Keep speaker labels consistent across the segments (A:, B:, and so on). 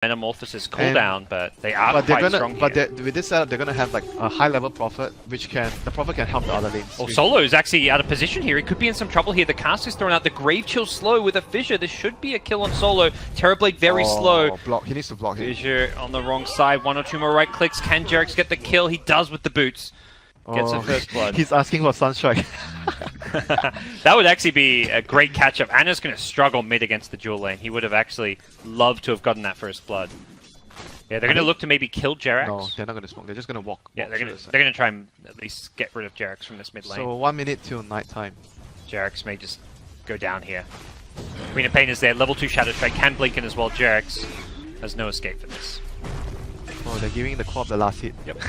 A: Metamorphosis cooldown, but they are quite strong
B: But
A: here.
B: with this setup, they're gonna have like a high-level Prophet, the Prophet can help the other lanes.
A: Oh, Solo is actually out of position here. He could be in some trouble here. The cast is thrown out. The Grave Chill slow with a Fissure. This should be a kill on Solo. Terrorblade very slow.
B: Block. He needs to block it.
A: Fissure on the wrong side. One or two more right clicks. Can Jerax get the kill? He does with the boots. Gets a first blood.
B: He's asking for Sunstrike.
A: That would actually be a great catch-up. Anna's going to struggle mid against the dual lane. He would have actually loved to have gotten that first blood. Yeah, they're going to look to maybe kill Jerax.
B: No, they're not going to smoke. They're just going to walk.
A: Yeah, they're going to try and at least get rid of Jerax from this mid lane.
B: So 1 minute till night time.
A: Jerax may just go down here. Queen of Pain is there. Level 2 Shadow Strike can blink in as well. Jerax has no escape for this.
B: Oh, they're giving the co-op the last hit.
A: Yep.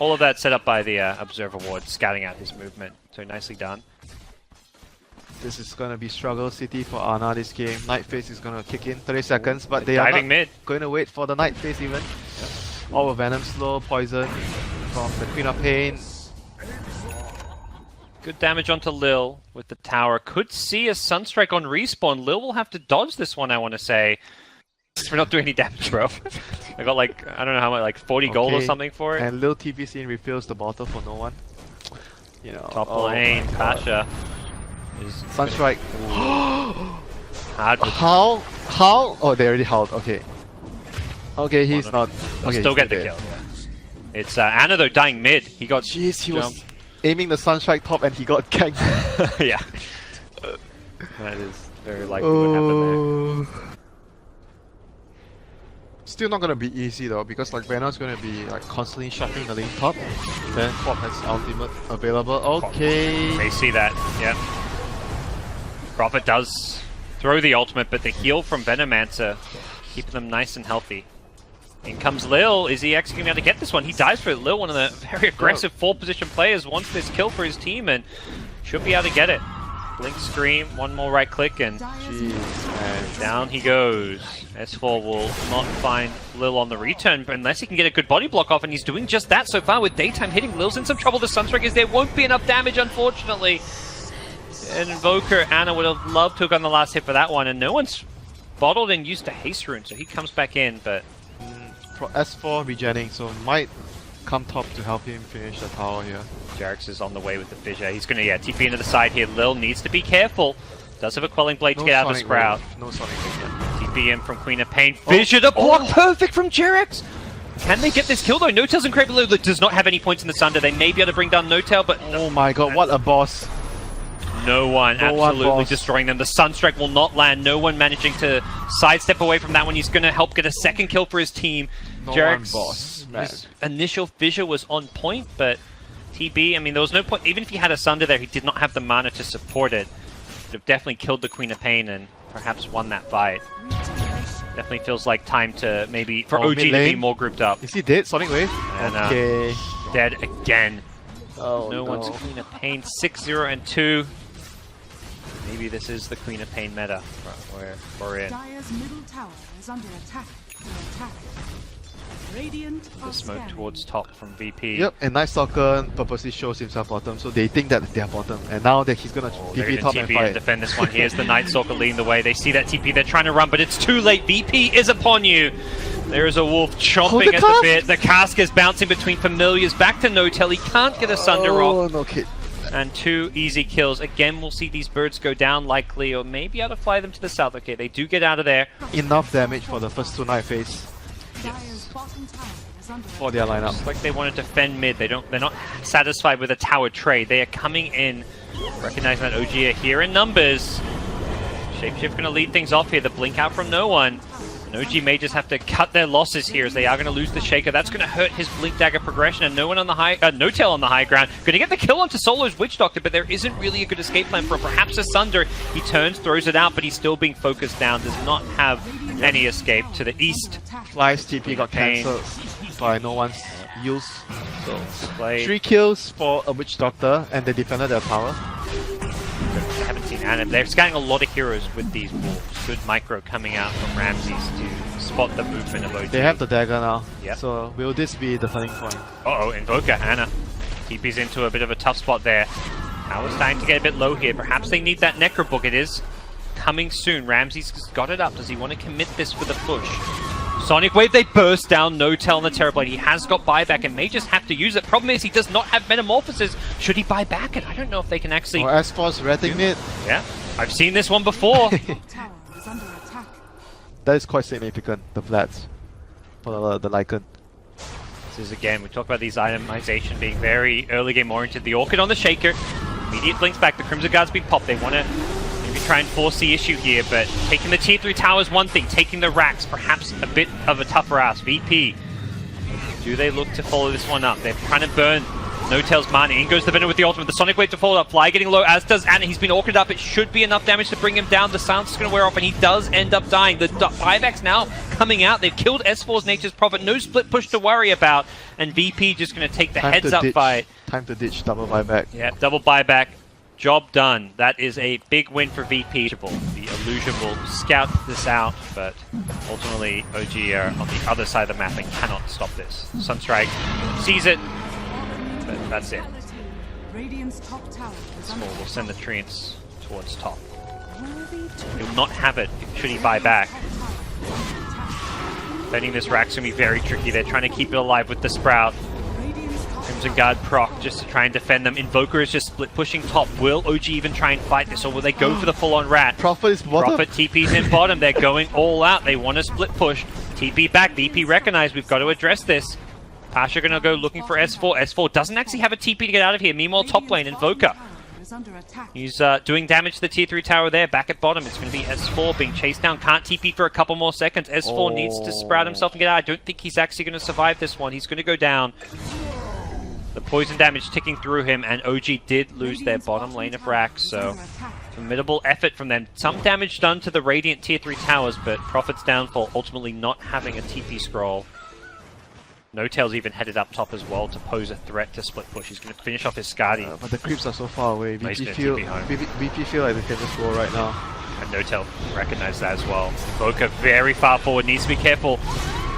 A: All of that set up by the Observer Ward, scouting out his movement. So nicely done.
B: This is going to be struggle city for Ana this game. Night Phase is going to kick in 30 seconds, but they are
A: diving
B: not
A: mid.
B: going to wait for the Night Phase even. All of Venom slow, poison from the Queen of Pain.
A: Good damage onto Lil with the tower. Could see a Sunstrike on respawn. Lil will have to dodge this one, I want to say. We're not doing any damage, bro. I got like, I don't know how much, like 40 gold or something for it.
B: And Lil TPC refills the bottle for no one. You know,
A: Top lane, Pasha.
B: Sunstrike.
A: Hard with
B: Howl? Oh, they already howled. Okay. Okay, he's not. Okay,
A: still get the kill. It's Anna though dying mid. He got
B: Jeez, he was aiming the Sunstrike top and he got ganked.
A: Yeah. That is very likely what happened there.
B: Still not gonna be easy though, because like Venom's gonna be like constantly shopping the lane top. Then Quap has ultimate available. Okay.
A: They see that, yeah. Prophet does throw the ultimate, but the heal from Venomancer keeping them nice and healthy. In comes Lil. Is he actually going to be able to get this one? He dies for it. Lil, one of the very aggressive 4-position players, wants this kill for his team and should be able to get it. Blink Scream, one more right click, and down he goes. S4 will not find Lil on the return, but unless he can get a good body block off, and he's doing just that so far with Daytime hitting. Lil's in some trouble. The Sunstrike is there. Won't be enough damage, unfortunately. And Invoker, Anna would have loved to have gotten the last hit for that one, and no one's bottled and used a haste rune, so he comes back in, but...
B: S4 regenning, so might come top to help him finish the tower here.
A: Jerax is on the way with the Fissure. He's going to, TP into the side here. Lil needs to be careful. Does have a Quelling Blade to get out of the Sprout.
B: No Sonic Wave.
A: TP in from Queen of Pain. Fissure to block! Perfect from Jerax! Can they get this kill though? No-Tail's and Kraber does not have any points in the Sunder. They may be able to bring down No-Tail, but...
B: Oh my god, what a boss.
A: No one absolutely destroying them. The Sunstrike will not land. No one managing to sidestep away from that one. He's going to help get a second kill for his team. Jerax's initial Fissure was on point, but TB, I mean, there was no point. Even if he had a Sunder there, he did not have the mana to support it. Would have definitely killed the Queen of Pain and perhaps won that fight. Definitely feels like time to maybe for OG to be more grouped up.
B: Is he dead? Sonic Wave?
A: And,
B: okay.
A: Dead again.
B: Oh,
A: no one's Queen of Pain. 6-0 and 2. Maybe this is the Queen of Pain meta where we're in.
C: Dire's middle tower is under attack.
A: The smoke towards top from VP.
B: Yep, and Night Stalker purposely shows himself bottom, so they think that they're bottom. And now that he's gonna TP top and fight.
A: And defend this one. Here's the Night Stalker leading the way. They see that TP, they're trying to run, but it's too late. VP is upon you. There is a wolf chomping at the bit. The cask is bouncing between familiars. Back to No-Tail. He can't get a Sunder off.
B: No kid.
A: And 2 easy kills. Again, we'll see these birds go down likely, or maybe able to fly them to the south. Okay, they do get out of there.
B: Enough damage for the first 2 Night Phase. For their lineup.
A: Looks like they want to defend mid. They're not satisfied with a tower trade. They are coming in, recognizing that OG are here in numbers. Shapeshift going to lead things off here. The blink out from no one. And OG may just have to cut their losses here as they are going to lose the Shaker. That's going to hurt his Blink Dagger progression, and no one on the No-Tail on the high ground. Going to get the kill onto Solo's Witch Doctor, but there isn't really a good escape plan for him. Perhaps a Sunder. He turns, throws it out, but he's still being focused down. Does not have any escape to the east.
B: Fly's TP got cancelled by no one's use. So 3 kills for a Witch Doctor, and they defended their tower.
A: I haven't seen Anna. They're scanning a lot of heroes with these wolves. Good micro coming out from Ramses to spot the movement of OG.
B: They have the dagger now.
A: Yep.
B: So will this be the turning point?
A: Uh-oh, Invoker, Anna. TP's into a bit of a tough spot there. Power's starting to get a bit low here. Perhaps they need that Necro Book. It is coming soon. Ramses has got it up. Does he want to commit this for the push? Sonic Wave, they burst down, no tell on the Terrorblade. He has got buyback and may just have to use it. Problem is he does not have Metamorphosis. Should he buy back it? I don't know if they can actually...
B: Or S4's retting mid.
A: Yeah, I've seen this one before.
C: Tower is under attack.
B: That is quite significant, the Vlads. For the Lycan.
A: This is, again, we talk about these itemization being very early game oriented. The Orchid on the Shaker. Immediate blinks back. The Crimson Guard's been popped. They want to maybe try and force the issue here, but taking the tier 3 tower is one thing. Taking the racks, perhaps a bit of a tougher ask. VP, do they look to follow this one up? They're trying to burn No Tail's mana. In goes the Venom with the ultimate. The Sonic Wave to follow up. Fly getting low, as does Anna. He's been orchid up. It should be enough damage to bring him down. The silence is going to wear off, and he does end up dying. The buybacks now coming out. They've killed S4's Nature's Prophet. No split push to worry about. And VP just going to take the heads-up fight.
B: Time to ditch double buyback.
A: Yeah, double buyback. Job done. That is a big win for VP. The Illusion will scout this out, but ultimately OG are on the other side of the map and cannot stop this. Sunstrike sees it, but that's it.
C: Radiant's top tower is under
A: We'll send the Treants towards top. He will not have it should he buy back. Defending this rack's going to be very tricky. They're trying to keep it alive with the Sprout. Crimson Guard proc just to try and defend them. Invoker is just split pushing top. Will OG even try and fight this, or will they go for the full-on rat?
B: Prophet is bottom.
A: Prophet TP's in bottom. They're going all out. They want to split push. TP back. VP recognized. We've got to address this. Pasha going to go looking for S4. S4 doesn't actually have a TP to get out of here. Meanwhile, top lane, Invoker. He's doing damage to the tier 3 tower there. Back at bottom, it's going to be S4 being chased down. Can't TP for a couple more seconds. S4 needs to sprout himself and get out. I don't think he's actually going to survive this one. He's going to go down. The poison damage ticking through him, and OG did lose their bottom lane of racks, so formidable effort from them. Some damage done to the Radiant tier 3 towers, but Prophet's downfall ultimately not having a TP scroll. No Tail's even headed up top as well to pose a threat to split push. He's going to finish off his Skadi.
B: But the creeps are so far away. VP feel like they can just go right now.
A: And No Tail recognized that as well. Invoker very far forward, needs to be careful.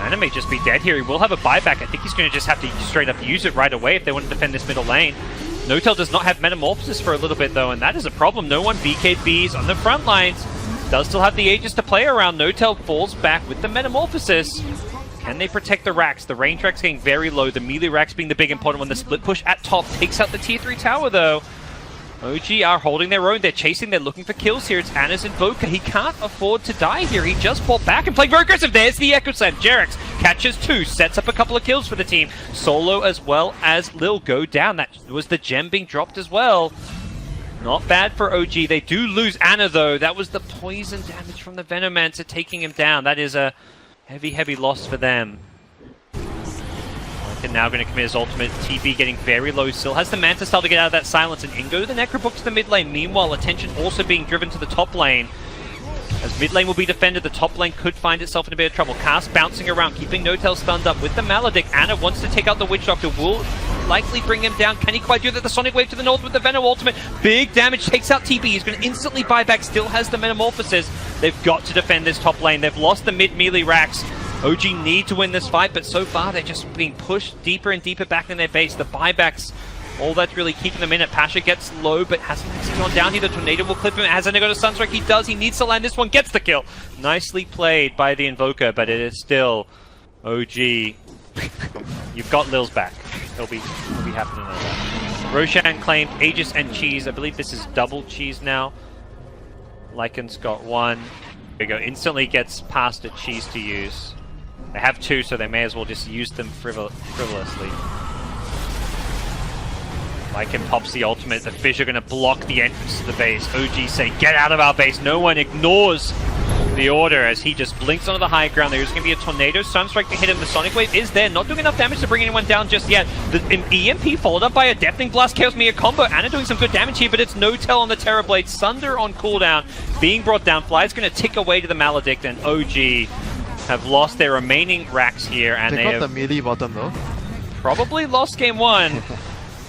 A: Anna may just be dead here. He will have a buyback. I think he's going to just have to straight up use it right away if they want to defend this middle lane. No Tail does not have Metamorphosis for a little bit though, and that is a problem. No one BKBs on the front lines. Does still have the Aegis to play around. No Tail falls back with the Metamorphosis. Can they protect the racks? The range rack's getting very low. The melee racks being the big important one. The split push at top takes out the tier 3 tower though. OG are holding their own. They're chasing. They're looking for kills here. It's Anna's Invoker. He can't afford to die here. He just fought back and played very aggressive. There's the Echo Slam. Jerex catches 2. Sets up a couple of kills for the team. Solo as well as Lil go down. That was the gem being dropped as well. Not bad for OG. They do lose Anna though. That was the poison damage from the Venomancer taking him down. That is a heavy loss for them. And now going to commit his ultimate. TP getting very low. Still has the Manta Style to get out of that silence. And in go the Necrobook to the mid lane. Meanwhile, attention also being driven to the top lane. As mid lane will be defended, the top lane could find itself in a bit of trouble. Cast bouncing around, keeping No Tail stunned up with the Maledict. Anna wants to take out the Witch Doctor. Will likely bring him down. Can he quite do that? The Sonic Wave to the north with the Venom ultimate. Big damage, takes out TP. He's going to instantly buy back. Still has the Metamorphosis. They've got to defend this top lane. They've lost the mid melee racks. OG need to win this fight, but so far they're just being pushed deeper and deeper back in their base. The buybacks, all that's really keeping them in it. Pasha gets low, but hasn't actually gone down here. The Tornado will clip him. Hasn't got a Sunstrike. He does. He needs to land this one. Gets the kill. Nicely played by the Invoker, but it is still OG. You've got Lil's back. He'll be happy to know that. Roshan claimed Aegis and Cheese. I believe this is double Cheese now. Lycan's got 1. There we go. Instantly gets past a Cheese to use. They have 2, so they may as well just use them frivolously. Lycan pops the ultimate. The fish are going to block the entrance to the base. OG say, get out of our base. No one ignores the order as he just blinks onto the high ground. There's going to be a Tornado Sunstrike to hit him. The Sonic Wave is there. Not doing enough damage to bring anyone down just yet. The EMP followed up by a Deafening Blast Chaos Mia combo. Anna doing some good damage here, but it's No Tail on the Terrorblade. Sunder on cooldown. Being brought down. Fly's going to tick away to the Maledict, and OG have lost their remaining racks here, and they have
B: the melee bottom though.
A: Probably lost game 1.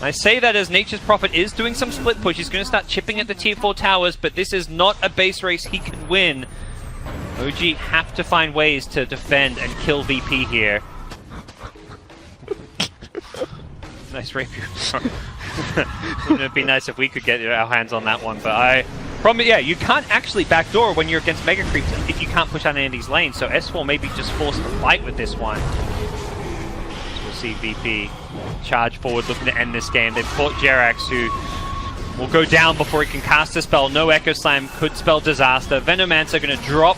A: I say that as Nature's Prophet is doing some split push. He's going to start chipping at the tier 4 towers, but this is not a base race he can win. OG have to find ways to defend and kill VP here. Nice rapier. Wouldn't it be nice if we could get our hands on that one, but Problem, yeah, you can't actually backdoor when you're against Mega Creeps if you can't push out Andy's lane, so S4 may be just forced to fight with this one. So we'll see VP charge forward looking to end this game. They've fought Jerax, who will go down before he can cast a spell. No Echo Slam could spell Disaster. Venomancer going to drop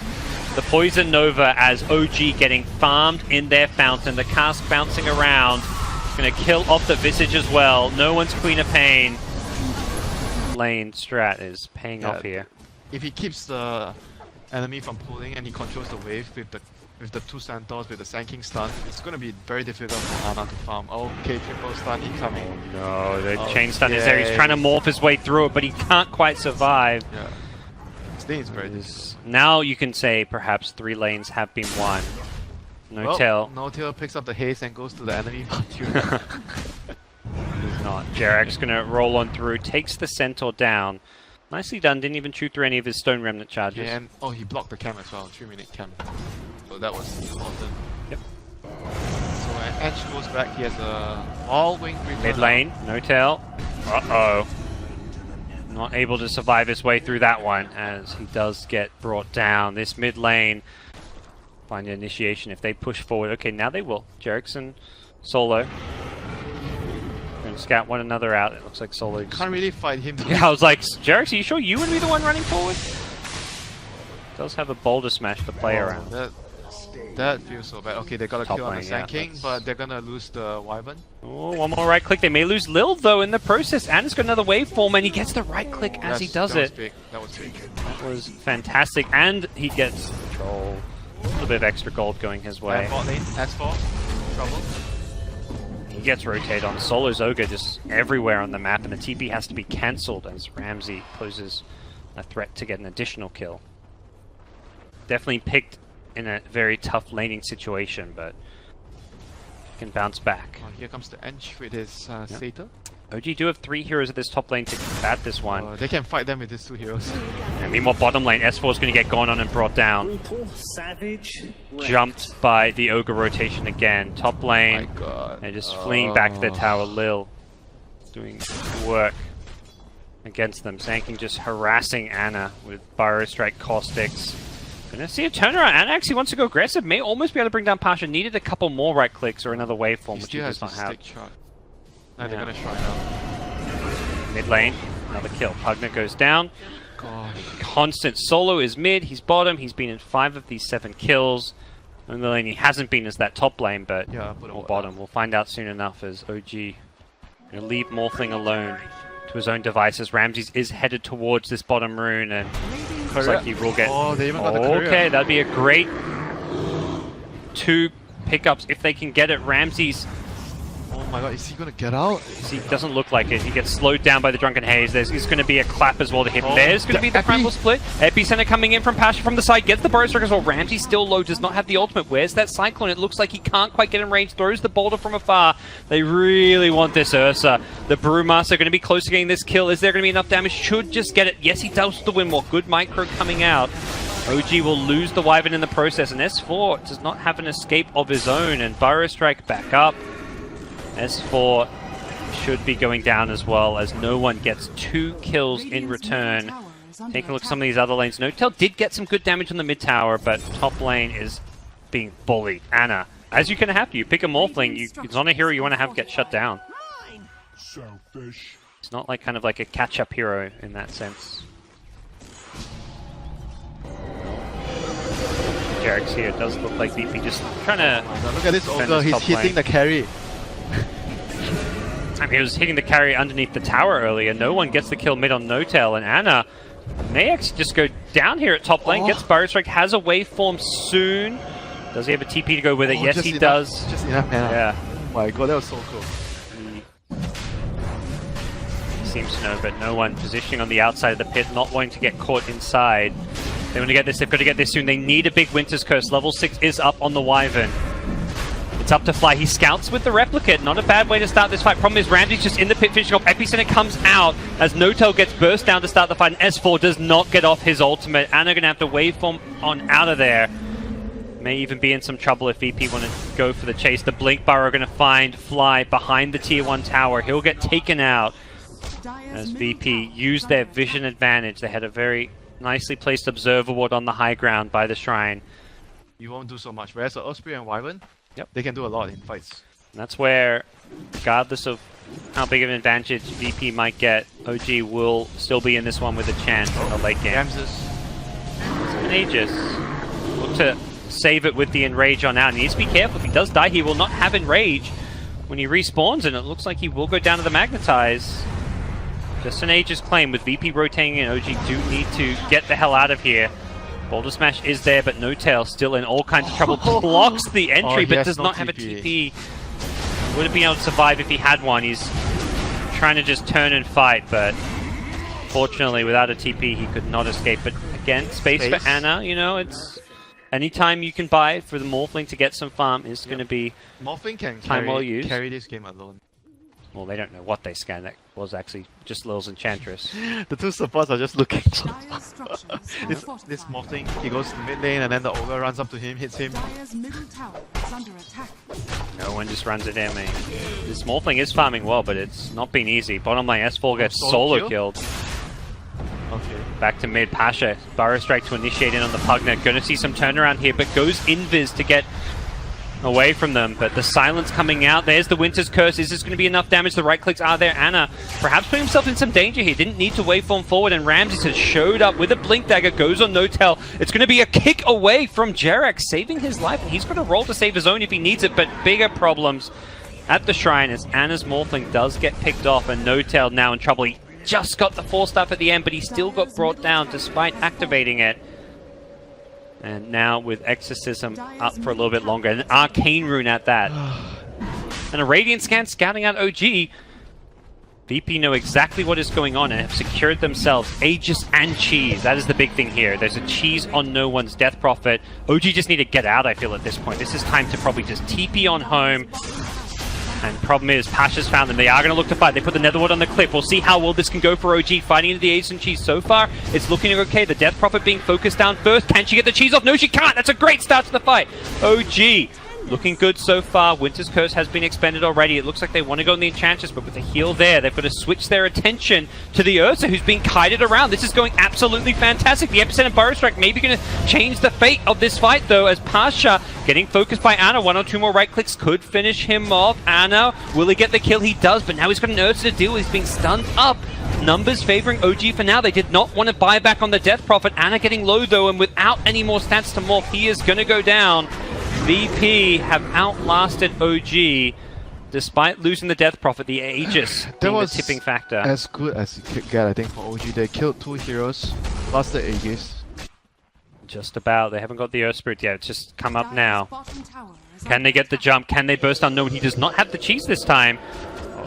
A: the Poison Nova as OG getting farmed in their fountain. The cast bouncing around. Going to kill off the Visage as well. No one's Queen of Pain. Lane strat is paying off here.
B: If he keeps the enemy from pulling and he controls the wave with the two Centaurs with the Sand King stun, it's going to be very difficult for Ana to farm. Okay, triple stun incoming.
A: No, the chain stun is there. He's trying to morph his way through it, but he can't quite survive.
B: Yeah. This thing is very difficult.
A: Now you can say perhaps 3 lanes have been won. No tail.
B: No tail picks up the haze and goes to the enemy.
A: He's not. Jerax gonna roll on through, takes the Centaur down. Nicely done, didn't even chew through any of his Stone Remnant charges.
B: Yeah, and he blocked the cam as well, 3-minute cam. So that was important.
A: Yep.
B: So when Edge goes back, he has a all-wing return.
A: Mid lane, no tail. Uh-oh. Not able to survive his way through that one, as he does get brought down. This mid lane, find an initiation if they push forward. Okay, now they will. Jerax and Solo. And scout one another out. It looks like Solo
B: Can't really fight him.
A: Yeah, I was like, Jerax, are you sure you would be the one running forward? Does have a boulder smash to play around.
B: That feels so bad. Okay, they got a
A: Top
B: kill on the
A: lane,
B: Sand King,
A: that's...
B: but they're gonna lose the Wyvern.
A: Oh, one more right click. They may lose Lil, though, in the process. Anna's got another waveform, and he gets the right click as he does it.
B: That was big.
A: That was fantastic, and he gets control. A little bit of extra gold going his way.
B: Bot lane, S4, trouble.
A: He gets rotated on. Solo's Ogre just everywhere on the map, and the TP has to be cancelled as Ramsey poses a threat to get an additional kill. Definitely picked in a very tough laning situation, but can bounce back.
B: Oh, here comes the Ench with his Satyr.
A: OG do have 3 heroes at this top lane to combat this one.
B: They can fight them with these 2 heroes.
A: And meanwhile, bottom lane, S4 is going to get gone on and brought down.
D: Savage.
A: Jumped by the Ogre rotation again. Top lane,
B: Oh my god.
A: they're just fleeing back to the tower. Lil doing work against them. Sand King just harassing Ana with Burrow Strike Caustics. Gonna see a turnaround. Ana actually wants to go aggressive. May almost be able to bring down Pasha. Needed a couple more right clicks or another waveform, which he does not have.
B: Now they're gonna shrine out.
A: Mid lane, another kill. Pugna goes down.
B: Gosh.
A: Constant Solo is mid. He's bottom. He's been in 5 of these 7 kills. And the lane he hasn't been is that top lane, but
B: Yeah,
A: or bottom. We'll find out soon enough as OG gonna leave Morphling alone to his own devices. Ramses is headed towards this bottom rune, and looks like he will get...
B: Oh, they even got the courier.
A: Okay, that'd be a great 2 pickups if they can get it. Ramses,
B: Oh my god, is he gonna get out?
A: he doesn't look like it. He gets slowed down by the Drunken Haze. There's going to be a clap as well to hit.
B: Oh,
A: There's going to be the
B: Epi.
A: Primal Split. Epicenter coming in from Pasha from the side. Gets the Burrow Strike as well. Ramsey still low. Does not have the ultimate. Where's that Cyclone? It looks like he can't quite get in range. Throws the boulder from afar. They really want this Ursa. The Brewmaster going to be close to getting this kill. Is there going to be enough damage? Should just get it. Yes, he does the Windwalk. Good micro coming out. OG will lose the Wyvern in the process. And S4 does not have an escape of his own. And Burrow Strike back up. S4 should be going down as well, as no one gets 2 kills in return. Taking a look at some of these other lanes. No-Tail did get some good damage on the mid tower, but top lane is being bullied. Ana, as you can have to, you pick a Morphling, it's not a hero you want to have get shut down.
D: Selfish.
A: It's not like kind of like a catch-up hero in that sense. Jerax here, it does look like VP just trying to...
B: Look at this
A: defend
B: Ogre,
A: his
B: he's
A: top
B: hitting
A: lane.
B: the carry.
A: I mean, he was hitting the carry underneath the tower earlier. No one gets the kill mid on No-Tail, and Ana may actually just go down here at top lane. Gets Burrow Strike, has a waveform soon. Does he have a TP to go with it? Yes, he does.
B: Just enough mana.
A: Yeah.
B: Oh my god, that was so cool.
A: He seems to know, but no one positioning on the outside of the pit, not wanting to get caught inside. They want to get this, they've got to get this soon. They need a big Winter's Curse. Level 6 is up on the Wyvern. It's up to Fly. He scouts with the Replicate. Not a bad way to start this fight. Problem is Ramsey's just in the pit finishing off. Epicenter comes out as No-Tail gets burst down to start the fight. And S4 does not get off his ultimate. Ana going to have to waveform on out of there. May even be in some trouble if VP want to go for the chase. The Blink Burrow going to find Fly behind the tier 1 tower. He'll get taken out. as VP used their vision advantage. They had a very nicely placed observer ward on the high ground by the shrine.
B: You won't do so much. Whereas the Osprey and Wyvern,
A: Yep.
B: they can do a lot in fights.
A: And that's where, regardless of how big of an advantage VP might get, OG will still be in this one with a chance in the late game.
B: Ramses.
A: And Aegis look to save it with the Enrage on out. And he needs to be careful. If he does die, he will not have Enrage when he respawns, and it looks like he will go down to the Magnetize. Just an Aegis claim with VP rotating in. OG do need to get the hell out of here. Boulder Smash is there, but No Tail still in all kinds of trouble. Blocks the entry, but does not have a TP. Would have been able to survive if he had one. He's trying to just turn and fight, but fortunately, without a TP, he could not escape. But again, space for Ana, you know, it's anytime you can buy for the Morphling to get some farm is going to be
B: Morphling can
A: time well used.
B: carry this game alone.
A: Well, they don't know what they scanned. That was actually just Lil's Enchantress.
B: The two supports are just looking.
C: Dire structures are
B: This
C: fortified.
B: Morphling, he goes to mid lane and then the Ogre runs up to him, hits him.
C: Dire's middle tower is under attack.
A: No one just runs at him. This Morphling is farming well, but it's not been easy. Bottom lane, S4 gets solo killed.
B: Okay.
A: Back to mid, Pasha. Burrow Strike to initiate in on the Pugna. Gonna see some turnaround here, but goes invis to get away from them. But the silence coming out. There's the Winter's Curse. Is this going to be enough damage? The right clicks are there. Ana perhaps putting himself in some danger here. Didn't need to waveform forward, and Ramses has showed up with a Blink Dagger. Goes on No Tail. It's going to be a kick away from Jerax, saving his life. And he's got to roll to save his own if he needs it, but bigger problems at the shrine as Ana's Morphling does get picked off, and No Tail now in trouble. He just got the 4-staff at the end, but he still got brought down despite activating it. And now with Exorcism up for a little bit longer, an Arcane Rune at that. And a Radiant Scan scouting out OG. VP know exactly what is going on and have secured themselves Aegis and Cheese. That is the big thing here. There's a Cheese on no one's Death Prophet. OG just need to get out, I feel, at this point. This is time to probably just TP on home. And problem is, Pasha's found them. They are going to look to fight. They put the Netherwood on the cliff. We'll see how well this can go for OG. Fighting into the Aegis and Cheese so far. It's looking okay. The Death Prophet being focused down first. Can she get the Cheese off? No, she can't. That's a great start to the fight. OG looking good so far. Winter's Curse has been expended already. It looks like they want to go in the Enchantress, but with the heal there, they've got to switch their attention to the Ursa, who's being kited around. This is going absolutely fantastic. The Epicenter and Burrow Strike maybe going to change the fate of this fight, though, as Pasha getting focused by Ana. 1 or 2 more right clicks could finish him off. Ana, will he get the kill? He does, but now he's got an Ursa to deal with. He's being stunned up. Numbers favoring OG for now. They did not want to buy back on the Death Prophet. Ana getting low, though, and without any more stats to morph, he is going to go down. VP have outlasted OG despite losing the Death Prophet. The Aegis being the tipping factor.
B: As good as you could get, I think, for OG. They killed 2 heroes, lost the Aegis.
A: Just about. They haven't got the Earth Spirit yet. It's just come up
C: Dire's
A: now.
C: bottom tower is
A: Can
C: under
A: they get the
C: attack.
A: jump? Can they burst unknown? He does not have the cheese this time.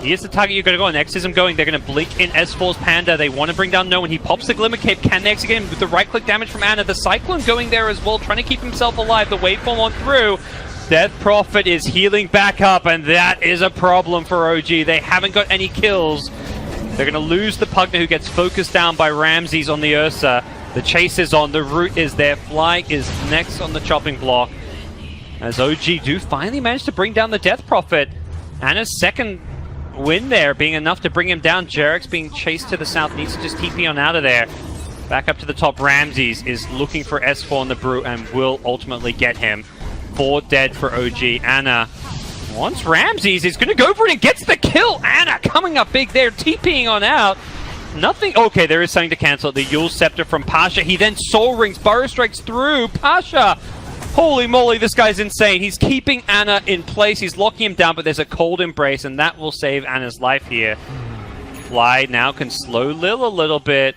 A: He is the target you're going to go on. Exorcism going. They're going to blink in S4's Panda. They want to bring down No One. He pops the Glimmer Cape. Can they execute him with the right-click damage from Ana? The Cyclone going there as well, trying to keep himself alive. The waveform on through. Death Prophet is healing back up, and that is a problem for OG. They haven't got any kills. They're going to lose the Pugna, who gets focused down by Ramses on the Ursa. The chase is on. The route is there. Fly is next on the chopping block. As OG do finally manage to bring down the Death Prophet. Ana's second win there being enough to bring him down. Jerax being chased to the south, needs to just TP on out of there. Back up to the top. Ramses is looking for S4 in the Brute and will ultimately get him. 4 dead for OG. Ana wants Ramses. He's going to go for it and gets the kill. Ana coming up big there, TPing on out. Nothing. Okay, there is something to cancel it. The Yule Scepter from Pasha. He then Soul Rings. Burrow Strikes through. Pasha. Holy moly, this guy's insane. He's keeping Ana in place. He's locking him down, but there's a Cold Embrace, and that will save Ana's life here. Fly now can slow Lil a little bit.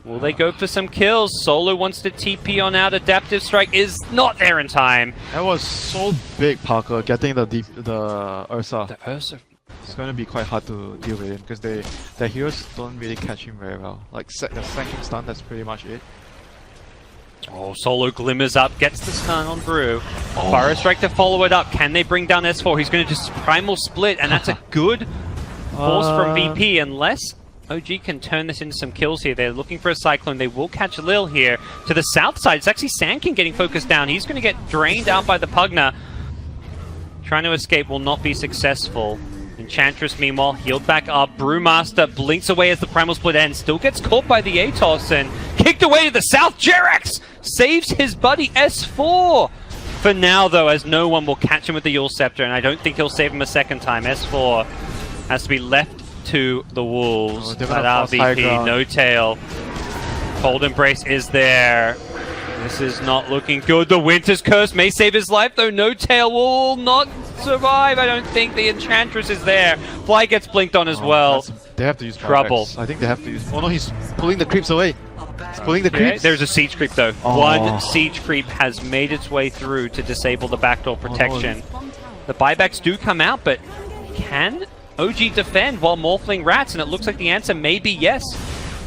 A: Will they go for some kills? Solo wants to TP on out. Adaptive Strike is not there in time.
B: That was so big, Parker, getting the Ursa.
A: The Ursa.
B: It's going to be quite hard to deal with him because the heroes don't really catch him very well. Like the Sanking Stun, that's pretty much it.
A: Oh, Solo glimmers up, gets the stun on Brew. Burrow Strike to follow it up. Can they bring down S4? He's going to just Primal Split, and that's a good force from VP, unless OG can turn this into some kills here. They're looking for a Cyclone. They will catch Lil here. To the south side, it's actually Sankin getting focused down. He's going to get drained out by the Pugna. Trying to escape will not be successful. Enchantress, meanwhile, healed back up. Brewmaster blinks away as the Primal Split ends. Still gets caught by the Atos and kicked away to the south. Jerax saves his buddy S4. For now, though, as no one will catch him with the Yule Scepter, and I don't think he'll save him a second time. S4 has to be left to the Wolves.
B: Oh,
A: At RVP, no tail. Cold Embrace is there. This is not looking good. The Winter's Curse may save his life, though no tail will not survive. I don't think the Enchantress is there. Fly gets blinked on as well.
B: They have to use
A: trouble.
B: buybacks. I think they have to use. Oh no, he's pulling the creeps away. He's pulling the
A: Okay,
B: creeps.
A: there's a siege creep though.
B: Oh.
A: One siege creep has made its way through to disable the backdoor protection. The buybacks do come out, but can OG defend while Morphling rats? And it looks like the answer may be yes.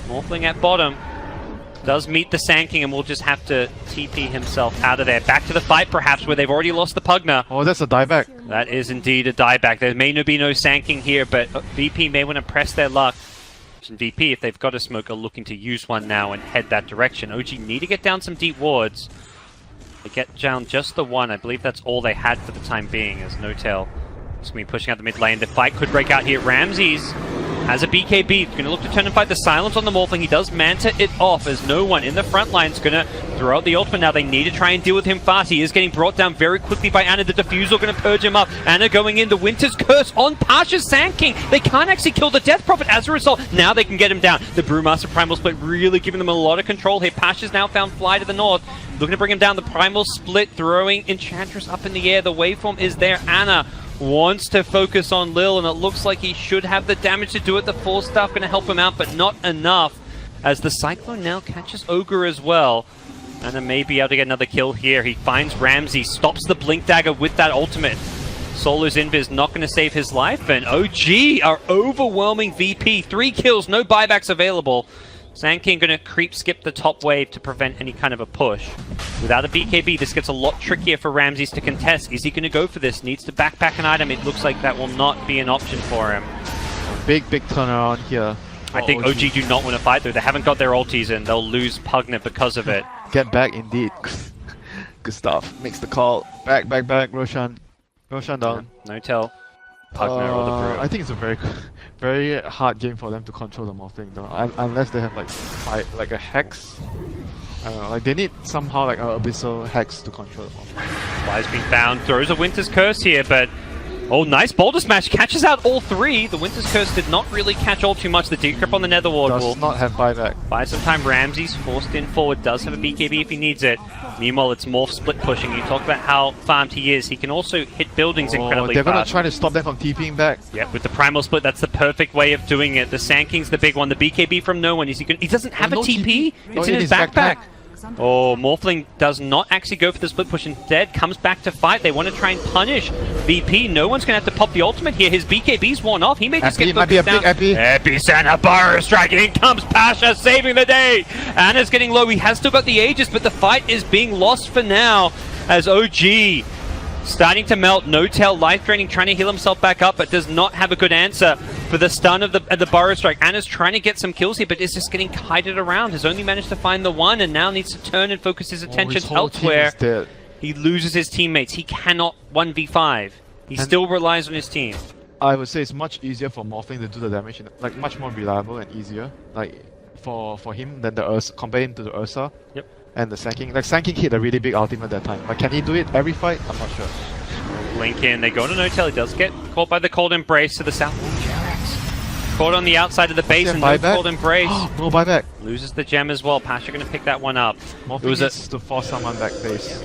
A: Morphling at bottom does meet the Sand King and will just have to TP himself out of there. Back to the fight perhaps, where they've already lost the Pugna.
B: Oh, that's a dieback.
A: That is indeed a dieback. There may be no Sand King here, but VP may want to press their luck. And VP, if they've got a smoke, are looking to use one now and head that direction. OG need to get down some deep wards. They get down just the one. I believe that's all they had for the time being, as No Tail is going to be pushing out the mid lane. The fight could break out here. Ramses has a BKB. He's going to look to turn and fight the silence on the Morphling. He does Manta it off, as no one in the front line is going to throw out the ultimate now. They need to try and deal with him fast. He is getting brought down very quickly by Ana. The Diffusal going to purge him up. Ana going in. The Winter's Curse on Pasha's Sand King. They can't actually kill the Death Prophet as a result. Now they can get him down. The Brewmaster Primal Split really giving them a lot of control here. Pasha's now found Fly to the north. Looking to bring him down. The Primal Split throwing Enchantress up in the air. The waveform is there. Ana wants to focus on Lil, and it looks like he should have the damage to do it. The Force Staff going to help him out, but not enough, as the Cyclone now catches Ogre as well. And then may be able to get another kill here. He finds Ramsey, stops the Blink Dagger with that ultimate. Solar's Invis not going to save his life, and OG are overwhelming VP. 3 kills, no buybacks available. Sand King going to creep skip the top wave to prevent any kind of a push. Without a BKB, this gets a lot trickier for Ramses to contest. Is he going to go for this? Needs to backpack an item. It looks like that will not be an option for him.
B: Big turnaround here.
A: I think OG do not want to fight though. They haven't got their ultis in. They'll lose Pugna because of it.
B: Get back indeed. Good stuff. Makes the call. Back. Roshan down.
A: No tell. Pugna or the Brew.
B: I think it's a very hard game for them to control the Morphling though. Unless they have like a Hex. I don't know, like they need somehow like an Abyssal Hex to control the Morphling.
A: Fly's been found. Throws a Winter's Curse here, but oh, nice Boulder Smash. Catches out all 3. The Winter's Curse did not really catch all too much. The Decrypt on the Nether Ward will
B: Does not have buyback.
A: buy some time. Ramses forced in forward. Does have a BKB if he needs it. Meanwhile, it's Morph split pushing. You talk about how farmed he is. He can also hit buildings incredibly
B: they're gonna
A: fast.
B: try to stop them from TPing back.
A: Yeah, with the Primal Split, that's the perfect way of doing it. The Sand King's the big one. The BKB from no one. He doesn't have
B: no
A: a TP.
B: TP.
A: It's in his backpack. Oh, Morphling does not actually go for the split push. Instead, comes back to fight. They want to try and punish VP. No one's going to have to pop the ultimate here. His BKB's worn off. He may just get
B: might be a
A: down.
B: big Epi.
A: Epi sent a Burrow Strike. In comes Pasha, saving the day. Anna's getting low. He has still got the Aegis, but the fight is being lost for now, as OG starting to melt. No Tail life draining, trying to heal himself back up, but does not have a good answer for the stun of the Burrow Strike. Anna's trying to get some kills here, but is just getting kited around. Has only managed to find the one, and now needs to turn and focus his attention
B: his whole
A: elsewhere.
B: team is dead.
A: He loses his teammates. He cannot 1v5. He still relies on his team.
B: I would say it's much easier for Morphling to do the damage, like much more reliable and easier, like for him than the Ursa, compared to the Ursa.
A: Yep.
B: And the Sand King. Like Sand King hit a really big ultimate that time. But can he do it every fight? I'm not sure.
A: Blink in. They go to No Tail. He does get caught by the Cold Embrace to the south. Caught on the outside of the base and no Cold Embrace.
B: No buyback.
A: Loses the gem as well. Pasha going to pick that one up.
B: Morphling needs to force someone back base.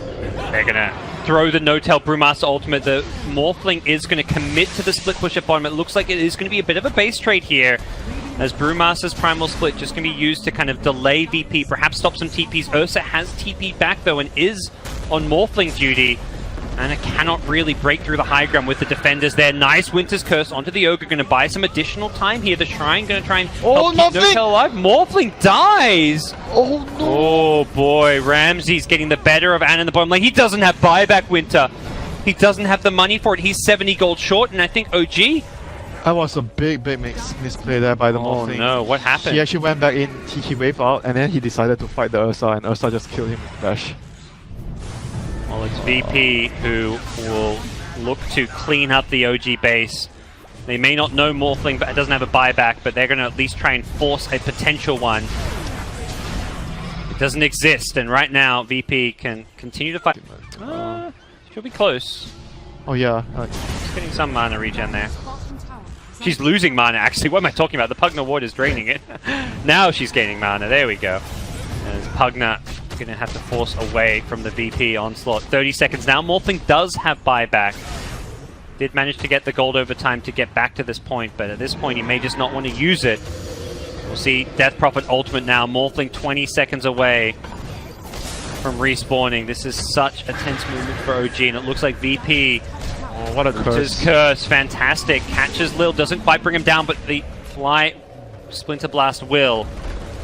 A: They're going to throw the No Tail Brewmaster ultimate. The Morphling is going to commit to the split push at bottom. It looks like it is going to be a bit of a base trade here, as Brewmaster's Primal Split just going to be used to kind of delay VP, perhaps stop some TPs. Ursa has TP back though and is on Morphling duty. Anna cannot really break through the high ground with the defenders there. Nice Winter's Curse onto the Ogre. Going to buy some additional time here. The Shrine going to try and help keep No Tail alive. Morphling dies!
B: Oh no!
A: Oh boy, Ramsey's getting the better of Anna in the bottom lane. He doesn't have buyback, Winter. He doesn't have the money for it. He's 70 gold short, and I think OG...
B: That was a big misplay there by the Morphling.
A: Oh no, what happened?
B: He actually went back in, he waved out, and then he decided to fight the Ursa, and Ursa just killed him with dash.
A: Well, it's VP who will look to clean up the OG base. They may not know Morphling, but it doesn't have a buyback, but they're going to at least try and force a potential one. It doesn't exist, and right now, VP can continue to fight. She'll be close.
B: Oh yeah.
A: She's getting some mana regen there.
C: Bottom tower is
A: She's losing mana, actually. What am I talking about? The Pugna ward is draining it. Now she's gaining mana. There we go. As Pugna going to have to force away from the VP onslaught. 30 seconds now. Morphling does have buyback. Did manage to get the gold over time to get back to this point, but at this point he may just not want to use it. We'll see Death Prophet ultimate now. Morphling 20 seconds away from respawning. This is such a tense moment for OG, and it looks like VP...
B: Oh, what a curse.
A: Curse, fantastic. Catches Lil, doesn't quite bring him down, but the Fly Splinter Blast will.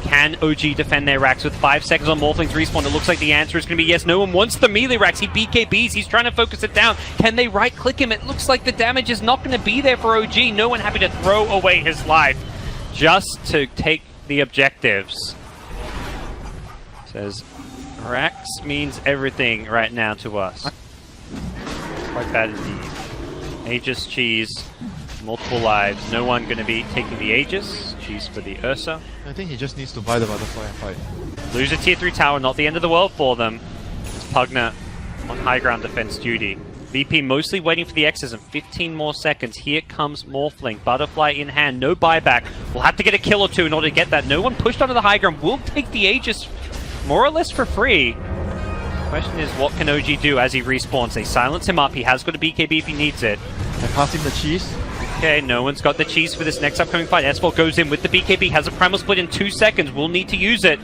A: Can OG defend their racks with 5 seconds on Morphling's respawn? It looks like the answer is going to be yes. No one wants the melee racks. He BKBs. He's trying to focus it down. Can they right-click him? It looks like the damage is not going to be there for OG. No one happy to throw away his life just to take the objectives. Says, racks means everything right now to us. Quite bad indeed. Aegis cheese, multiple lives. No one going to be taking the Aegis. Cheese for the Ursa.
B: I think he just needs to buy the butterfly and fight.
A: Lose a tier 3 tower, not the end of the world for them. It's Pugna on high ground defense duty. VP mostly waiting for the exorcism. 15 more seconds. Here comes Morphling. Butterfly in hand. No buyback. We'll have to get a kill or two in order to get that. No one pushed onto the high ground. We'll take the Aegis more or less for free. Question is, what can OG do as he respawns? They silence him up. He has got a BKB if he needs it.
B: I pass him the cheese.
A: Okay, no one's got the cheese for this next upcoming fight. S4 goes in with the BKB, has a primal split in 2 seconds. We'll need to use it.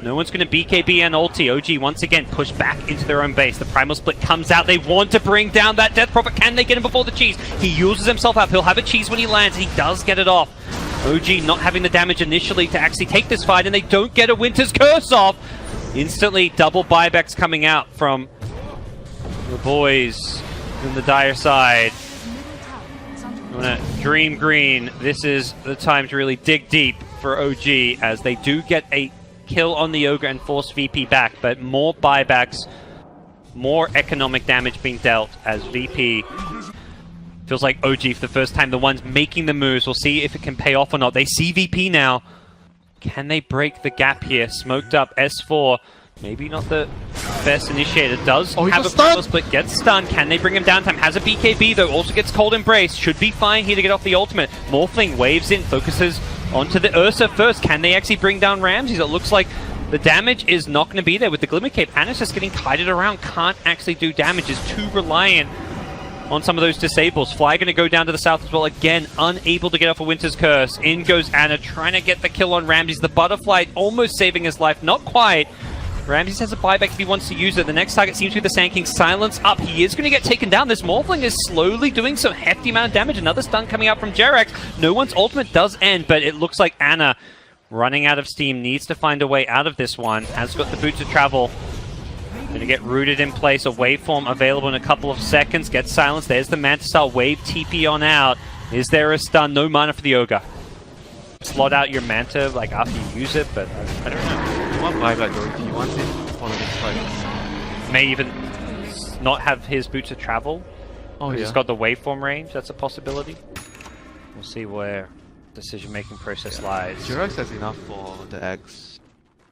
A: No one's going to BKB and ulti. OG once again pushed back into their own base. The primal split comes out. They want to bring down that Death Prophet. Can they get him before the cheese? He uses himself up. He'll have a cheese when he lands. He does get it off. OG not having the damage initially to actually take this fight, and they don't get a Winter's Curse off. Instantly, double buybacks coming out from the boys from the dire side. You want to dream green. This is the time to really dig deep for OG, as they do get a kill on the Ogre and force VP back, but more buybacks, more economic damage being dealt as VP feels like OG for the first time, the ones making the moves. We'll see if it can pay off or not. They see VP now. Can they break the gap here? Smoked up S4. Maybe not the best initiator. Does have a primal split, gets stunned. Can they bring him down time? Has a BKB though, also gets cold embrace. Should be fine here to get off the ultimate. Morphling waves in, focuses onto the Ursa first. Can they actually bring down Ramses? It looks like the damage is not going to be there with the Glimmer Cape. Anna's just getting kited around, can't actually do damage, is too reliant on some of those disables. Fly going to go down to the south as well. Again, unable to get off a Winter's Curse. In goes Anna, trying to get the kill on Ramses. The Butterfly almost saving his life, not quite. Ramses has a buyback if he wants to use it. The next target seems to be the Sand King. Silence up. He is going to get taken down. This Morphling is slowly doing some hefty amount of damage. Another stun coming out from Jerax. No one's ultimate does end, but it looks like Anna, running out of steam, needs to find a way out of this one. Has got the boots of travel. Going to get rooted in place. A waveform available in a couple of seconds. Gets silenced. There's the Mantis Star. Wave TP on out. Is there a stun? No mana for the Ogre. Slot out your Manta like after you use it, but I don't know.
B: You want buyback though. He wants it for the next fight.
A: May even not have his boots of travel.
B: Oh yeah.
A: He's got the waveform range. That's a possibility. We'll see where decision-making process lies.
B: Jerax has enough for the eggs.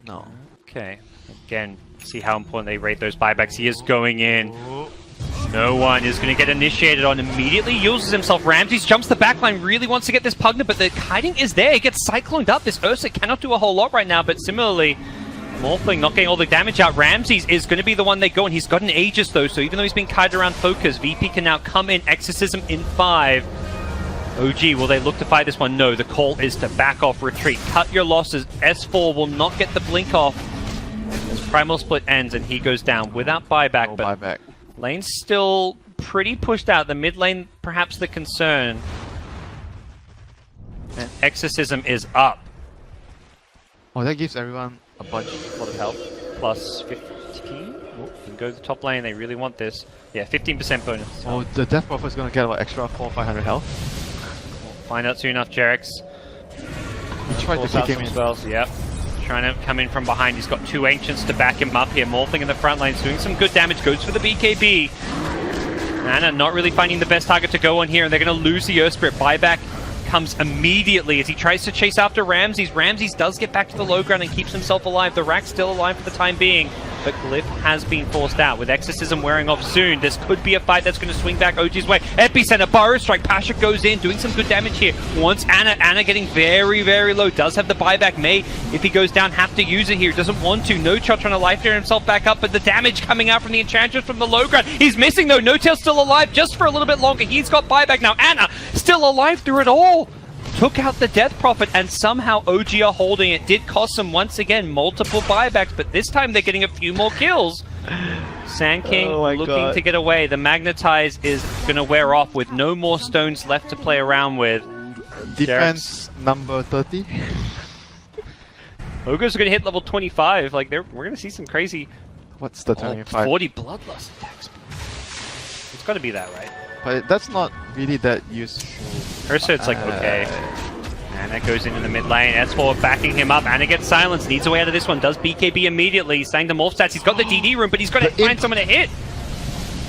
B: No.
A: Okay. Again, see how important they rate those buybacks. He is going in.
B: Oh.
A: No one is going to get initiated on. Immediately uses himself. Ramses jumps the backline, really wants to get this Pugna, but the kiting is there. He gets cycloned up. This Ursa cannot do a whole lot right now, but similarly, Morphling not getting all the damage out. Ramses is going to be the one they go, and he's got an Aegis though, so even though he's been kited around focus, VP can now come in. Exorcism in 5. OG, will they look to fight this one? No, the call is to back off, retreat. Cut your losses. S4 will not get the blink off. As Primal Split ends and he goes down without buyback.
B: No
A: but
B: buyback.
A: Lane's still pretty pushed out. The mid lane, perhaps the concern. And Exorcism is up.
B: Oh, that gives everyone a bunch.
A: A lot of health. Plus 15. Oh, can go to the top lane. They really want this. Yeah, 15% bonus.
B: Oh, the Death Prophet is going to get like extra 400-500 health.
A: We'll find out soon enough. Jerax.
B: He tried to kick him in.
A: Spells. Yep. Trying to come in from behind. He's got 2 Ancients to back him up here. Morphling in the front lines, doing some good damage. Goes for the BKB. Ana not really finding the best target to go on here, and they're going to lose the Earth Spirit. Buyback comes immediately as he tries to chase after Ramses. Ramses does get back to the low ground and keeps himself alive. The Rack's still alive for the time being, but Glyph has been forced out. With Exorcism wearing off soon, this could be a fight that's going to swing back OG's way. Epicenter, Burrow Strike, Pasha goes in, doing some good damage here. Once Ana getting very, very low, does have the buyback. May, if he goes down, have to use it here. Doesn't want to. No Shot trying to life clear himself back up, but the damage coming out from the Enchantress from the low ground. He's missing though. No Tail still alive just for a little bit longer. He's got buyback now. Ana still alive through it all. Took out the Death Prophet, and somehow OG are holding it. Did cost them, once again, multiple buybacks, but this time they're getting a few more kills. Sand King looking to get away. The Magnetize is going to wear off with no more stones left to play around with.
B: Defense number 30.
A: Ogres are going to hit level 25. Like, we're going to see some crazy...
B: What's the 25?
A: 40 Bloodlust attack speed. It's got to be that, right?
B: But that's not really that useful.
A: Ursa, it's like, okay. Ana goes into the mid lane. S4 backing him up. Ana gets silenced. Needs a way out of this one. Does BKB immediately. He's saying the morph stats. He's got the DD room, but he's got to find someone to hit.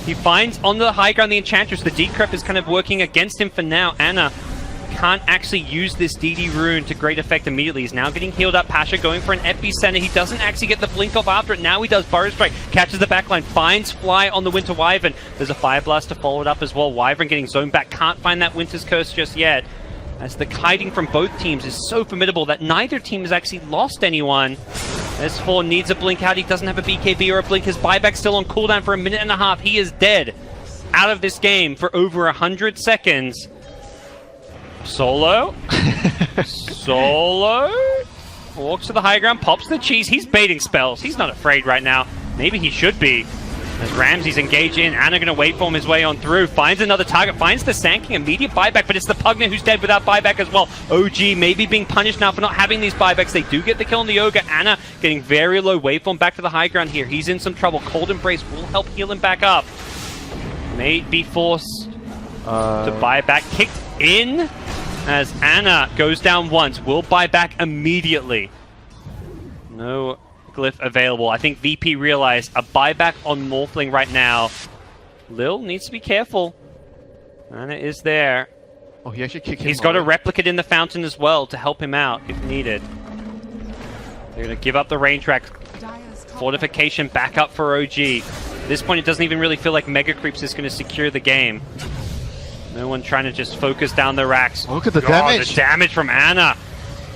A: He finds on the high ground the Enchantress. The decrep is kind of working against him for now. Ana can't actually use this DD rune to great effect immediately. He's now getting healed up. Pasha going for an epicenter. He doesn't actually get the blink off after it. Now he does. Burrow Strike catches the backline, finds Fly on the Winter Wyvern. There's a Fire Blast to follow it up as well. Wyvern getting zoned back. Can't find that Winter's Curse just yet, as the kiting from both teams is so formidable that neither team has actually lost anyone. S4 needs a blink out. He doesn't have a BKB or a blink. His buyback's still on cooldown for a minute and a half. He is dead out of this game for over 100 seconds. Solo. Solo. Walks to the high ground, pops the cheese. He's baiting spells. He's not afraid right now. Maybe he should be. As Ramses engage in, Ana going to wait for him his way on through. Finds another target, finds the Sand King, immediate buyback, but it's the Pugner who's dead without buyback as well. OG maybe being punished now for not having these buybacks. They do get the kill on the Ogre. Ana getting very low. Waveform back to the high ground here. He's in some trouble. Cold Embrace will help heal him back up. May be forced to buy back. Kicked in as Ana goes down once. Will buy back immediately. No Glyph available. I think VP realized a buyback on Morphling right now. Lil needs to be careful. Ana is there.
B: Oh, he actually kicked him.
A: He's got a replicate in the fountain as well to help him out if needed. They're going to give up the range rack. Fortification back up for OG. At this point, it doesn't even really feel like Mega Creeps is going to secure the game. No one trying to just focus down the racks.
B: Look at the damage.
A: The damage from Ana.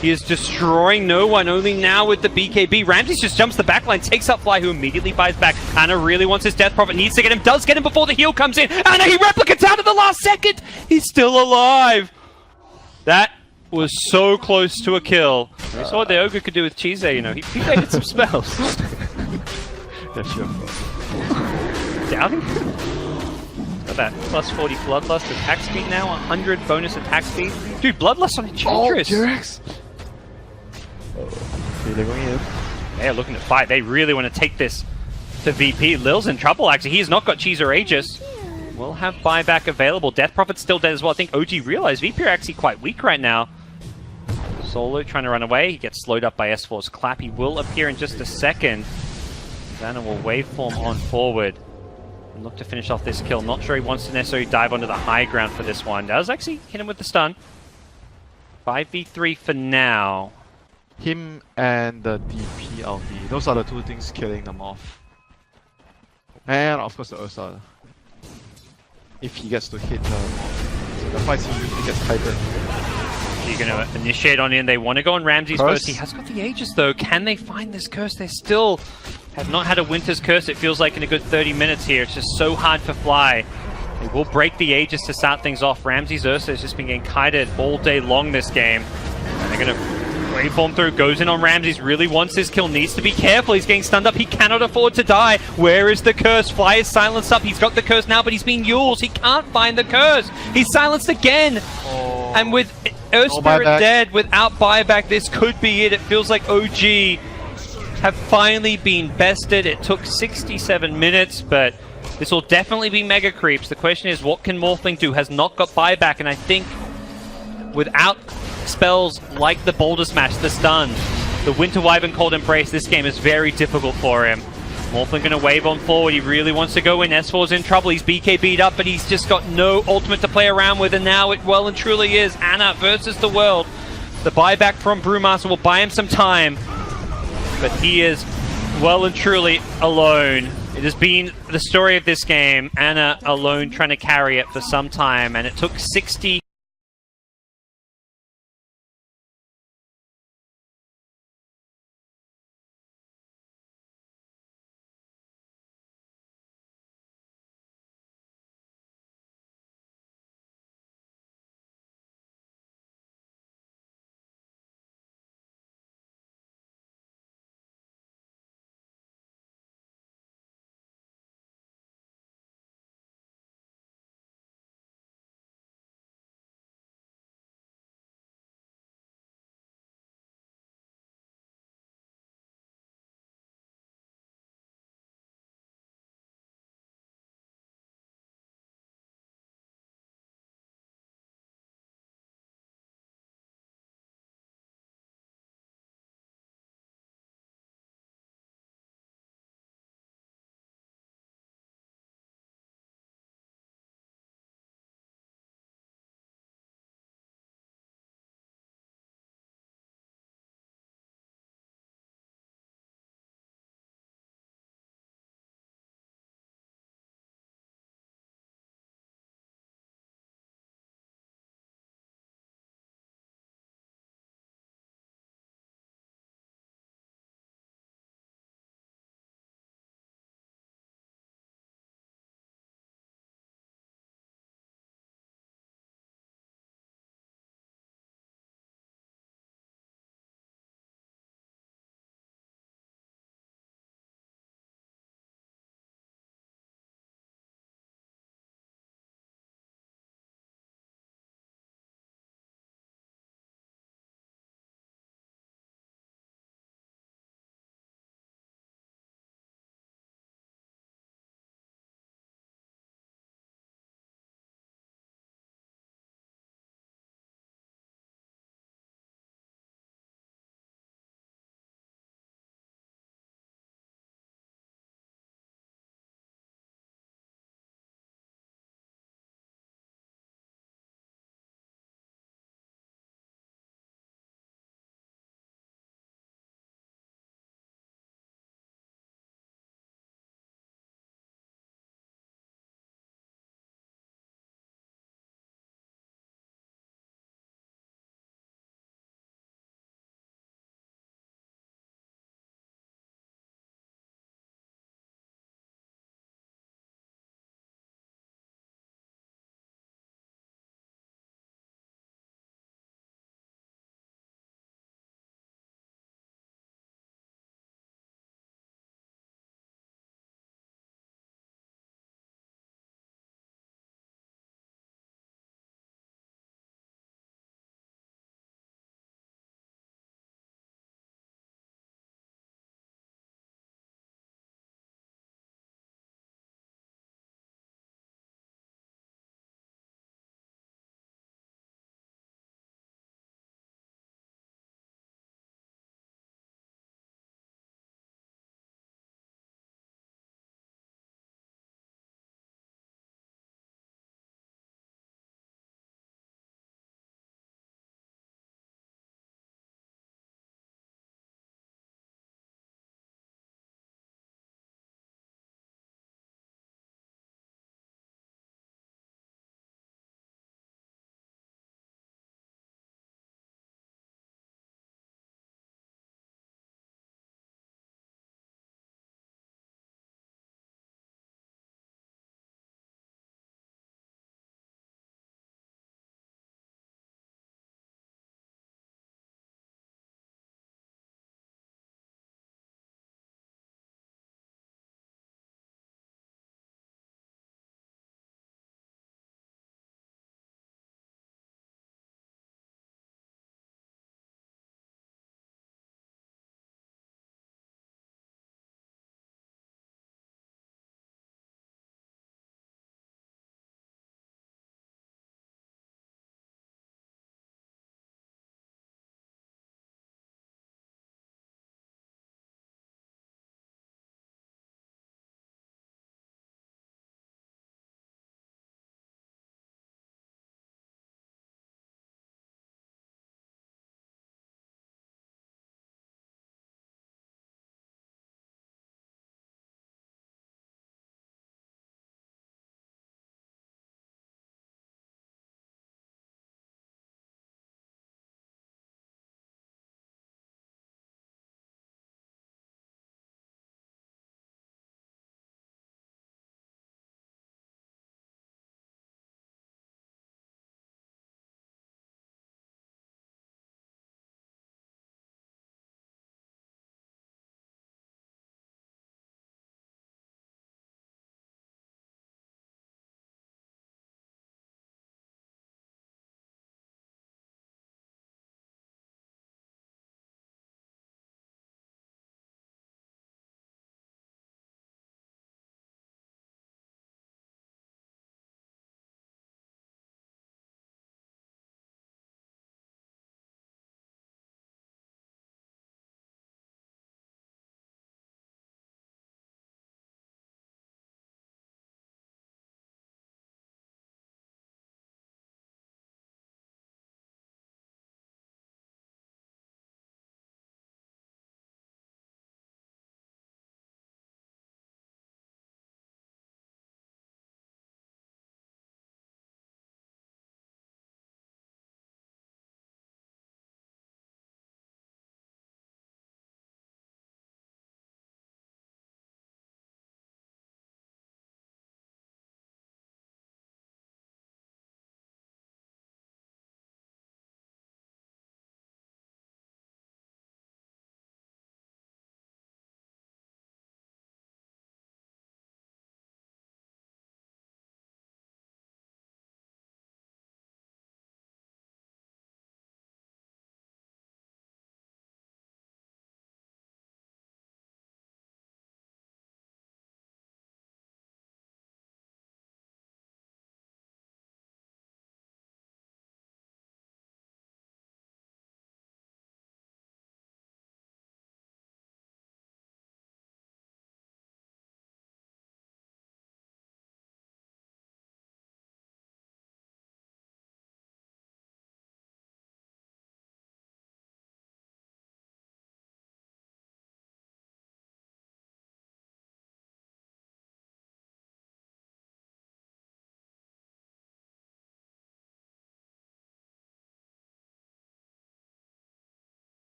A: He is destroying no one, only now with the BKB. Ramses just jumps the backline, takes up Fly, who immediately buys back. Ana really wants his Death Prophet, needs to get him, does get him before the heal comes in. Ana, he replicates out at the last second! He's still alive! That was so close to a kill. We saw what the Ogre could do with Cheese, you know. He made some spells.
B: Yeah, sure.
A: Doubting? Got that plus 40 Bloodlust attack speed now, 100 bonus attack speed. Dude, Bloodlust on Enchantress!
B: Oh, Jurex! They're going in.
A: They're looking to fight. They really want to take this to VP. Lil's in trouble, actually. He's not got Cheese or Aegis. We'll have buyback available. Death Prophet's still dead as well. I think OG realized VP are actually quite weak right now. Solo trying to run away. He gets slowed up by S4's clap. He will appear in just a second. Xana will waveform on forward and look to finish off this kill. Not sure he wants to necessarily dive onto the high ground for this one. Does actually hit him with the stun. 5v3 for now.
B: Him and the DPLV. Those are the two things killing them off. And of course the Ursa. If he gets to hit the mob. So the fight scene usually gets tighter.
A: You're going to initiate on in. They want to go on Ramses first. He has got the Aegis though. Can they find this curse? They still have not had a Winter's Curse, it feels like, in a good 30 minutes here. It's just so hard for Fly. They will break the Aegis to start things off. Ramses Ursa has just been getting kited all day long this game. And they're going to waveform through, goes in on Ramses, really wants his kill, needs to be careful, he's getting stunned up, he cannot afford to die. Where is the curse? Fly is silenced up, he's got the curse now, but he's being Yules, he can't find the curse. He's silenced again. Oh. And with Earth Spirit dead, without buyback, this could be it. It feels like OG have finally been bested. It took 67 minutes, but this will definitely be Mega Creeps. The question is, what can Morphling do? Has not got buyback, and I think without spells like the Boulder Smash, the stun, the Winter Wyvern Cold Embrace, this game is very difficult for him. Morphin gonna wave on forward. He really wants to go in. S4's in trouble. He's BKB'd up, but he's just got no ultimate to play around with, and now it well and truly is Anna versus the world. The buyback from Brewmaster will buy him some time, but he is well and truly alone. It has been the story of this game. Anna alone trying to carry it for some time, and it took 60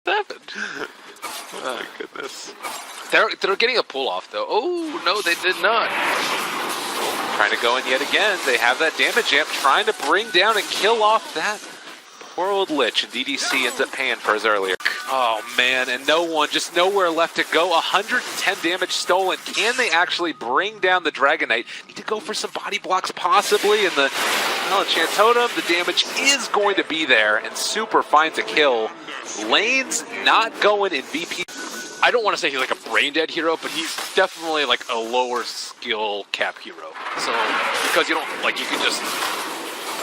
E: happened? Oh goodness. They're getting a pull off though. Oh no, they did not. Trying to go in yet again. They have that damage amp trying to bring down and kill off that poor old Lich. And DDC ends up paying for his earlier. Oh man, and no one, just nowhere left to go. 110 damage stolen. Can they actually bring down the Dragon Knight? Need to go for some body blocks possibly. And the Enchant Totem, the damage is going to be there. And Super finds a kill. Lane's not going in VP.
F: I don't want to say he's like a brain dead hero, but he's definitely like a lower skill cap hero. So because you don't like you can just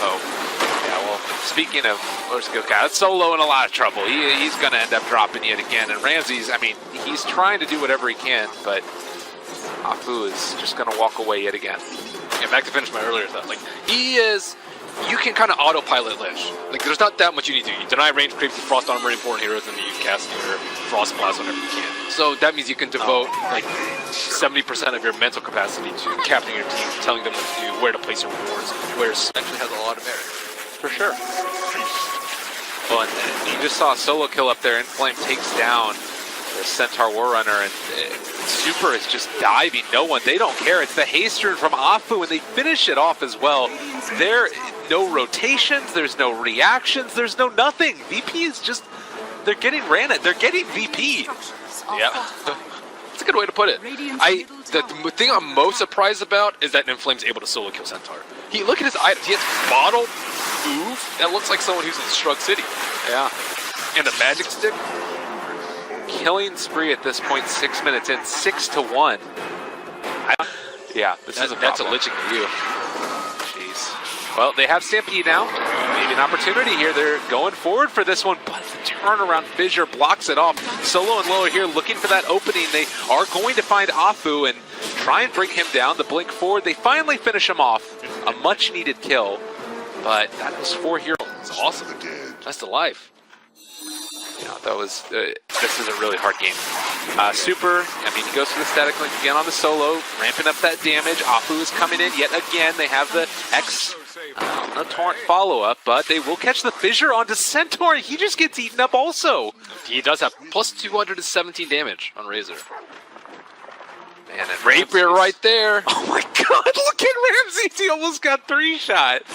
E: Yeah, well, speaking of lower skill cap, Solo in a lot of trouble. He's going to end up dropping yet again. And Ramses, I mean, he's trying to do whatever he can, but Afu is just going to walk away yet again.
F: yeah, back to finish my earlier thought. Like he is, you can kind of autopilot Lich. Like there's not that much you need to do. You deny range creeps with Frost Armor important heroes, and then you cast your Frost Blast whenever you can. So that means you can devote like 70% of your mental capacity to captaining your team, telling them what to do, where to place your rewards, where actually has a lot of merit.
E: For sure. But you just saw a solo kill up there, and Flame takes down the Centaur Warrunner, and Super is just diving. No one, they don't care. It's the haste from Afu, and they finish it off as well. There, no rotations, there's no reactions, there's no nothing. VP is just, they're getting ran at. They're getting VP.
F: Yeah. That's a good way to put it. The thing I'm most surprised about is that Inflame's able to solo kill Centaur. Look at his items. He has bottle, move. That looks like someone who's in Shrug City.
E: Yeah.
F: And a magic stick.
E: Killing spree at this point, 6 minutes in, 6-1. Yeah, that's a liching to you. Jeez. Well, they have Stampede now. Maybe an opportunity here. They're going forward for this one, but the turnaround fissure blocks it off. Solo and Low are here looking for that opening. They are going to find Afu and try and bring him down. The blink forward, they finally finish him off. A much needed kill, but that was 4 heroes.
F: It's awesome. That's the life.
E: Yeah, that was, this is a really hard game. Super, I mean, he goes for the static link again on the solo, ramping up that damage. Afu is coming in yet again. They have the X, a torrent follow-up, but they will catch the fissure onto Centaur. He just gets eaten up also.
F: He does have plus 217 damage on Razor.
E: Man, and Rapier right there. Oh my god, look at Ramses. He almost got 3-shot.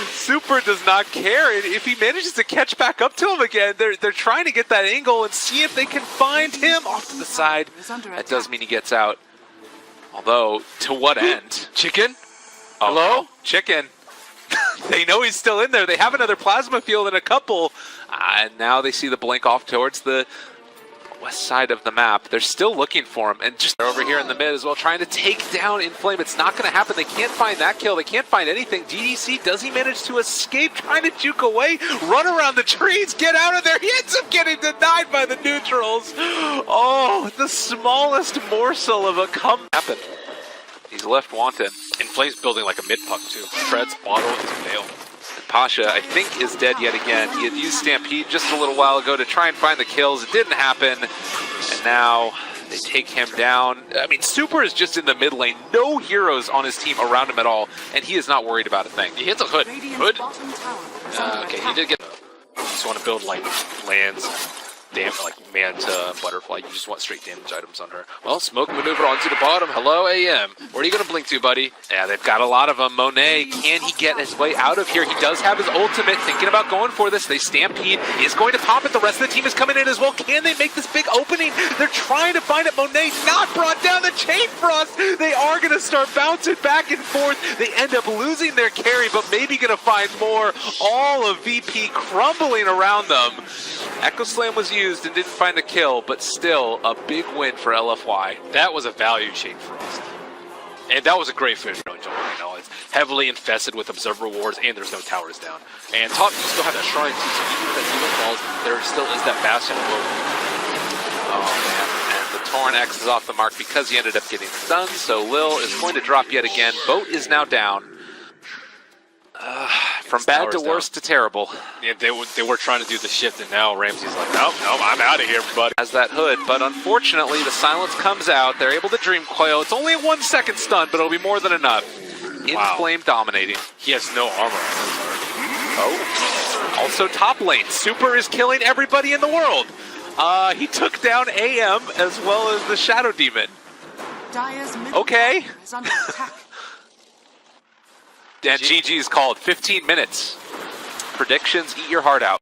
E: Super does not care. If he manages to catch back up to him again, they're trying to get that angle and see if they can find him off to the side. That does mean he gets out. Although, to what end?
F: Chicken?
E: Oh,
F: Hello?
E: Chicken. They know he's still in there. They have another plasma field and a couple. And now they see the blink off towards the west side of the map. They're still looking for him, and just over here in the mid as well, trying to take down Inflame. It's not going to happen. They can't find that kill. They can't find anything. DDC, does he manage to escape, trying to juke away, run around the trees, get out of there? He ends up getting denied by the neutrals. Oh, the smallest morsel of a come happened. He's left wanted.
F: Inflame's building like a mid puck too. Treads, bottle, is fail.
E: Pasha, I think, is dead yet again. He had used Stampede just a little while ago to try and find the kills. It didn't happen, and now they take him down. I mean, Super is just in the mid lane. No heroes on his team around him at all, and he is not worried about a thing.
F: He hits a hood. Hood? Okay, he did get... You just want to build, like, lands, like Manta, Butterfly. You just want straight damage items on her. Well, Smoke maneuver onto the bottom. Hello, AM. Where are you going to blink to, buddy?
E: Yeah, they've got a lot of them. Monet, can he get his way out of here? He does have his ultimate. Thinking about going for this. They Stampede. Is going to pop it. The rest of the team is coming in as well. Can they make this big opening? They're trying to find it. Monet not brought down the Chain Frost. They are going to start bouncing back and forth. They end up losing their carry, but maybe going to find more. All of VP crumbling around them. Echo Slam was used and didn't find a kill, but still a big win for LFY.
F: That was a value Chain Frost. And that was a great fish. You know, it's heavily infested with Observer Rewards, and there's no towers down. And top, you still have that Shrine too, so even if that demon falls, there still is that Bastion below.
E: Oh man, and the Torrent X is off the mark because he ended up getting stunned, so Lil is going to drop yet again. Boat is now down. From bad to worse to terrible.
F: Yeah, they were trying to do the shift, and now Ramsey's like, nope, I'm out of here, buddy.
E: Has that hood, but unfortunately the silence comes out. They're able to Dream Coil. It's only a 1 second stun, but it'll be more than enough. Inflame dominating.
F: He has no armor.
E: Oh. Also top lane. Super is killing everybody in the world. He took down AM as well as the Shadow Demon.
C: Dire's middle
E: Okay.
C: tower is under attack.
E: And GG's called 15 minutes. Predictions, eat your heart out.